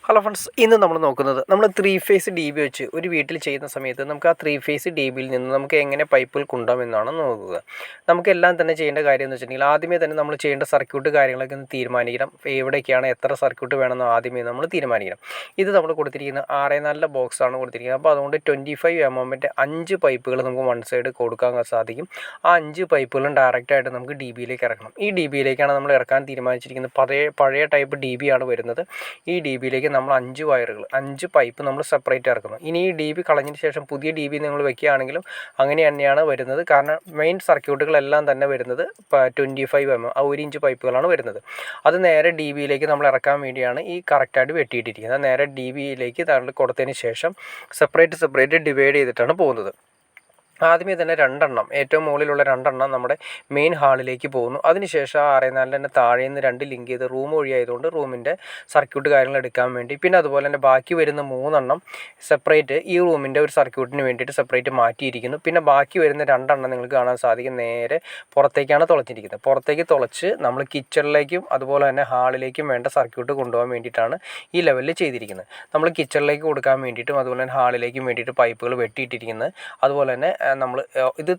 Hello friends, ഇന്ന് നമ്മൾ നോക്കുന്നത് നമ്മൾ 3 ഫേസ് ഡി ബി വെച്ച് ഒരു വീട്ടിൽ ചെയ്യുന്ന സമയത്ത് നമുക്ക് ആ 3 ഫേസ് ഡി ബിയിൽ നിന്ന് നമുക്ക് എങ്ങനെ പൈപ്പുകൾ കൊണ്ടുപോകാമെന്നാണ് നോക്കുക. നമുക്കെല്ലാം തന്നെ ചെയ്യേണ്ട കാര്യം എന്ന് വെച്ചിട്ടുണ്ടെങ്കിൽ ആദ്യമേ തന്നെ നമ്മൾ ചെയ്യേണ്ട സർക്യൂട്ട് കാര്യങ്ങളൊക്കെ ഒന്ന് തീരുമാനിക്കണം. എവിടേക്കാണ് എത്ര സർക്യൂട്ട് വേണമെന്ന് ആദ്യമേ നമ്മൾ തീരുമാനിക്കണം. ഇത് നമ്മൾ കൊടുത്തിരിക്കുന്ന 6-4 ബോക്സാണ് കൊടുത്തിരിക്കുന്നത്. അപ്പോൾ അതുകൊണ്ട് 25 mm 5 പൈപ്പുകൾ നമുക്ക് വൺ സൈഡ് കൊടുക്കാൻ സാധിക്കും. ആ 5 പൈപ്പുകളും ഡയറക്റ്റായിട്ട് നമുക്ക് ഡി ബിയിലേക്ക് ഇറക്കണം. ഈ ഡി ബിയിലേക്കാണ് നമ്മൾ ഇറക്കാൻ തീരുമാനിച്ചിരിക്കുന്നത്. പഴയ ടൈപ്പ് ഡി ബി ആണ് വരുന്നത്. ഈ ഡി ബിയിലേക്ക് നമ്മൾ 5 വയറുകൾ 5 പൈപ്പ് നമ്മൾ സെപ്പറേറ്റ് ഇറക്കുന്നു. ഇനി ഈ ഡി ബി കളഞ്ഞതിന് ശേഷം പുതിയ ഡി ബി നിങ്ങൾ വെക്കുകയാണെങ്കിലും അങ്ങനെ തന്നെയാണ് വരുന്നത്. കാരണം മെയിൻ സർക്യൂട്ടുകളെല്ലാം തന്നെ വരുന്നത് 25 mm 1 ഇഞ്ച് പൈപ്പുകളാണ് വരുന്നത്. അത് നേരെ ഡി ബിയിലേക്ക് നമ്മൾ ഇറക്കാൻ വേണ്ടിയാണ് ഈ കറക്റ്റായിട്ട് വെട്ടിയിട്ടിരിക്കുന്നത്. നേരെ ഡി ബിയിലേക്ക് കൊടുത്തതിന് ശേഷം സെപ്പറേറ്റ് ഡിവൈഡ് ചെയ്തിട്ടാണ് പോകുന്നത്. ആദ്യമേ തന്നെ 2 ഏറ്റവും മുകളിലുള്ള 2 നമ്മുടെ മെയിൻ ഹാളിലേക്ക് പോകുന്നു. അതിനുശേഷം 6-4 തന്നെ താഴെ നിന്ന് 2 ലിങ്ക് ചെയ്ത് റൂം വഴിയായതുകൊണ്ട് റൂമിൻ്റെ സർക്യൂട്ട് കാര്യങ്ങൾ എടുക്കാൻ വേണ്ടി, പിന്നെ അതുപോലെ തന്നെ ബാക്കി വരുന്ന 3 സെപ്പറേറ്റ് ഈ റൂമിൻ്റെ ഒരു സർക്യൂട്ടിന് വേണ്ടിയിട്ട് സെപ്പറേറ്റ് മാറ്റിയിരിക്കുന്നു. പിന്നെ ബാക്കി വരുന്ന 2 നിങ്ങൾക്ക് കാണാൻ സാധിക്കും നേരെ പുറത്തേക്കാണ് തുളച്ചിരിക്കുന്നത്. പുറത്തേക്ക് തുളച്ച് നമ്മൾ കിച്ചണിലേക്കും അതുപോലെ തന്നെ ഹാളിലേക്കും വേണ്ട സർക്യൂട്ട് കൊണ്ടുപോകാൻ വേണ്ടിയിട്ടാണ് ഈ ലെവലിൽ ചെയ്തിരിക്കുന്നത്. നമ്മൾ കിച്ചണിലേക്ക് കൊടുക്കാൻ വേണ്ടിയിട്ടും അതുപോലെ തന്നെ ഹാളിലേക്കും വേണ്ടിയിട്ട് പൈപ്പുകൾ വെട്ടിയിട്ടിരിക്കുന്നത്. അതുപോലെ തന്നെ നമ്മൾ ഇത്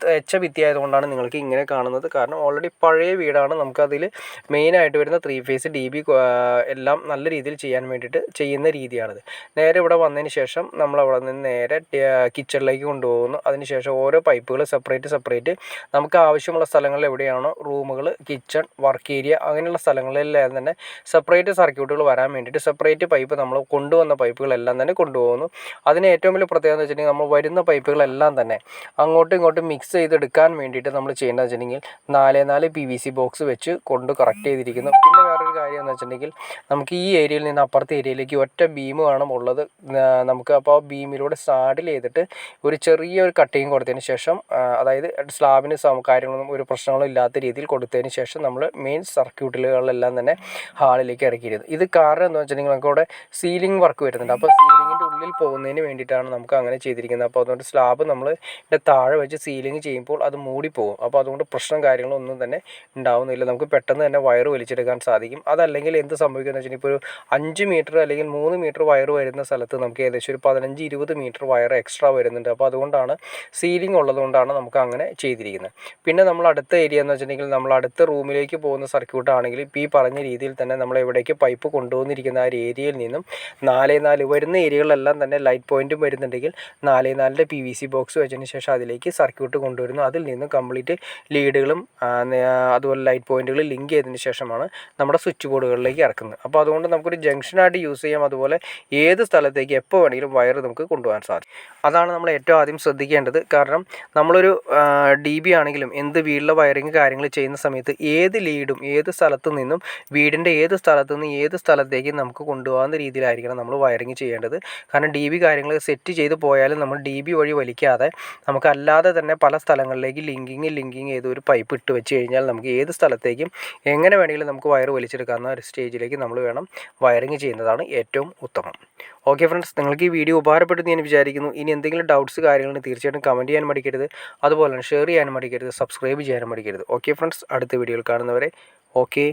ഭിത്തി ആയതുകൊണ്ടാണ് നിങ്ങൾക്ക് ഇങ്ങനെ കാണുന്നത്. കാരണം ഓൾറെഡി പഴയ വീടാണ്. നമുക്കതിൽ മെയിനായിട്ട് വരുന്ന 3 ഫേസ് ഡി ബി എല്ലാം നല്ല രീതിയിൽ ചെയ്യാൻ വേണ്ടിയിട്ട് ചെയ്യുന്ന രീതിയാണിത്. നേരെ ഇവിടെ വന്നതിന് ശേഷം നമ്മൾ അവിടെ നിന്ന് നേരെ കിച്ചണിലേക്ക് കൊണ്ടുപോകുന്നു. അതിനുശേഷം ഓരോ പൈപ്പുകൾ സെപ്പറേറ്റ് നമുക്ക് ആവശ്യമുള്ള സ്ഥലങ്ങളിൽ എവിടെയാണോ റൂമുകൾ, കിച്ചൺ, വർക്ക് ഏരിയ അങ്ങനെയുള്ള സ്ഥലങ്ങളിലെല്ലാം തന്നെ സെപ്പറേറ്റ് സർക്യൂട്ടുകൾ വരാൻ വേണ്ടിയിട്ട് സെപ്പറേറ്റ് പൈപ്പ് നമ്മൾ കൊണ്ടുവന്ന പൈപ്പുകളെല്ലാം തന്നെ കൊണ്ടുപോകുന്നു. അതിന് ഏറ്റവും വലിയ പ്രത്യേകത എന്ന് വെച്ചിട്ടുണ്ടെങ്കിൽ നമ്മൾ വരുന്ന പൈപ്പുകളെല്ലാം തന്നെ അങ്ങോട്ടും ഇങ്ങോട്ടും മിക്സ് ചെയ്തെടുക്കാൻ വേണ്ടിയിട്ട് നമ്മൾ ചെയ്യേണ്ടതെന്ന് വെച്ചിട്ടുണ്ടെങ്കിൽ 4-4 PVC ബോക്സ് വെച്ച് കൊണ്ട് കറക്റ്റ് ചെയ്തിരിക്കുന്നു. പിന്നെ വേറൊരു കാര്യം എന്ന് വെച്ചിട്ടുണ്ടെങ്കിൽ നമുക്ക് ഈ ഏരിയയിൽ നിന്ന് അപ്പുറത്തെ ഏരിയയിലേക്ക് ഒറ്റ ബീം വേണം ഉള്ളത്. നമുക്ക് അപ്പോൾ ബീമിലൂടെ സാഡിൽ ചെയ്തിട്ട് ഒരു ചെറിയൊരു കട്ടിങ് കൊടുത്തതിന് ശേഷം, അതായത് സ്ലാബിന് കാര്യങ്ങളൊന്നും ഒരു പ്രശ്നങ്ങളും ഇല്ലാത്ത രീതിയിൽ കൊടുത്തതിന് ശേഷം നമ്മൾ മെയിൻ സർക്യൂട്ടുകളെല്ലാം തന്നെ ഹാളിലേക്ക് ഇറക്കിയിരുന്നു. ഇത് കാരണം എന്ന് വെച്ചിട്ടുണ്ടെങ്കിൽ നമുക്ക് അവിടെ സീലിംഗ് വർക്ക് വരുന്നുണ്ട്. അപ്പോൾ സീലിങ്ങിൻ്റെ ഉള്ളിൽ പോകുന്നതിന് വേണ്ടിയിട്ടാണ് നമുക്ക് അങ്ങനെ ചെയ്തിരിക്കുന്നത്. അപ്പോൾ അതുകൊണ്ട് സ്ലാബ് നമ്മൾ താഴെ വെച്ച് സീലിംഗ് ചെയ്യുമ്പോൾ അത് മൂടിപ്പോകും. അപ്പോൾ അതുകൊണ്ട് പ്രശ്നം കാര്യങ്ങളൊന്നും തന്നെ ഉണ്ടാവുന്നില്ല. നമുക്ക് പെട്ടെന്ന് തന്നെ വയർ വലിച്ചെടുക്കാൻ സാധിക്കും. അതല്ലെങ്കിൽ എന്ത് സംഭവിക്കുന്നത് വെച്ചാൽ ഇപ്പോൾ ഒരു 5 മീറ്റർ അല്ലെങ്കിൽ 3 മീറ്റർ വയർ വരുന്ന സ്ഥലത്ത് നമുക്ക് ഏകദേശം ഒരു 15-20 മീറ്റർ വയർ എക്സ്ട്രാ വരുന്നുണ്ട്. അപ്പോൾ അതുകൊണ്ടാണ് സീലിംഗ് ഉള്ളതുകൊണ്ടാണ് നമുക്ക് അങ്ങനെ ചെയ്തിരിക്കുന്നത്. പിന്നെ നമ്മൾ അടുത്ത ഏരിയ എന്ന് വെച്ചിട്ടുണ്ടെങ്കിൽ നമ്മൾ അടുത്ത റൂമിലേക്ക് പോകുന്ന സർക്യൂട്ട് ആണെങ്കിൽ ഇപ്പോൾ ഈ പറഞ്ഞ രീതിയിൽ തന്നെ നമ്മൾ എവിടേക്ക് പൈപ്പ് കൊണ്ടുവന്നിരിക്കുന്ന ആ ഒരു ഏരിയയിൽ നിന്നും 4-4 വരുന്ന ഏരിയകളിലെല്ലാം തന്നെ ലൈറ്റ് പോയിൻറ്റും വരുന്നുണ്ടെങ്കിൽ 4-4 PVC ബോക്സ് വെച്ചതിന് ശേഷം അതിലേക്ക് സർക്യൂട്ട് കൊണ്ടുവരുന്നു. അതിൽ നിന്ന് കംപ്ലീറ്റ് ലീഡുകളും അതുപോലെ ലൈറ്റ് പോയിൻറ്റുകൾ ലിങ്ക് ചെയ്തതിന് ശേഷമാണ് നമ്മുടെ സ്വിച്ച് ബോർഡുകളിലേക്ക് ഇറക്കുന്നത്. അപ്പോൾ അതുകൊണ്ട് നമുക്കൊരു ജംഗ്ഷനായിട്ട് യൂസ് ചെയ്യാം. അതുപോലെ ഏത് സ്ഥലത്തേക്ക് എപ്പോൾ വേണമെങ്കിലും വയർ നമുക്ക് കൊണ്ടുപോകാൻ സാധിക്കും. അതാണ് നമ്മൾ ഏറ്റവും ആദ്യം ശ്രദ്ധിക്കേണ്ടത്. കാരണം നമ്മളൊരു ഡി ബി ആണെങ്കിലും എന്ത് വീട്ടിലെ വയറിങ് കാര്യങ്ങൾ ചെയ്യുന്ന സമയത്ത് ഏത് ലീഡും ഏത് സ്ഥലത്തു നിന്നും വീടിൻ്റെ ഏത് സ്ഥലത്തു നിന്ന് ഏത് സ്ഥലത്തേക്ക് നമുക്ക് കൊണ്ടുപോകാവുന്ന രീതിയിലായിരിക്കണം നമ്മൾ വയറിങ് ചെയ്യേണ്ടത്. കാരണം ഡി ബി കാര്യങ്ങൾ സെറ്റ് ചെയ്ത് പോയാലും നമ്മൾ ഡി ബി വഴി വലിക്കാതെ നമുക്കല്ലാതെ തന്നെ പല സ്ഥലങ്ങളിലേക്ക് ലിങ്കിങ് ചെയ്ത് ഒരു പൈപ്പ് ഇട്ട് വെച്ച് കഴിഞ്ഞാൽ നമുക്ക് ഏത് സ്ഥലത്തേക്കും എങ്ങനെ വേണമെങ്കിലും നമുക്ക് വയർ വലിച്ചെടുക്കാവുന്ന ഒരു സ്റ്റേജിലേക്ക് നമ്മൾ വേണം വയറിങ് ചെയ്യുന്നതാണ് ഏറ്റവും ഉത്തമം. ഓക്കെ ഫ്രണ്ട്സ്, നിങ്ങൾക്ക് ഈ വീഡിയോ ഉപകാരപ്പെട്ടെന്ന് ഞാൻ വിചാരിക്കുന്നു. ഇനി എന്തെങ്കിലും ഡൗട്ട്സ് കാര്യങ്ങളുണ്ടെങ്കിൽ തീർച്ചയായിട്ടും കമൻറ്റ് ചെയ്യാൻ മടിക്കരുത്. അതുപോലെ തന്നെ ഷെയർ ചെയ്യാൻ മടിക്കരുത്, സബ്സ്ക്രൈബ് ചെയ്യാൻ മടിക്കരുത്. ഓക്കെ ഫ്രണ്ട്സ്, അടുത്ത വീഡിയോയിൽ കാണുന്നവരെ ഓക്കെ.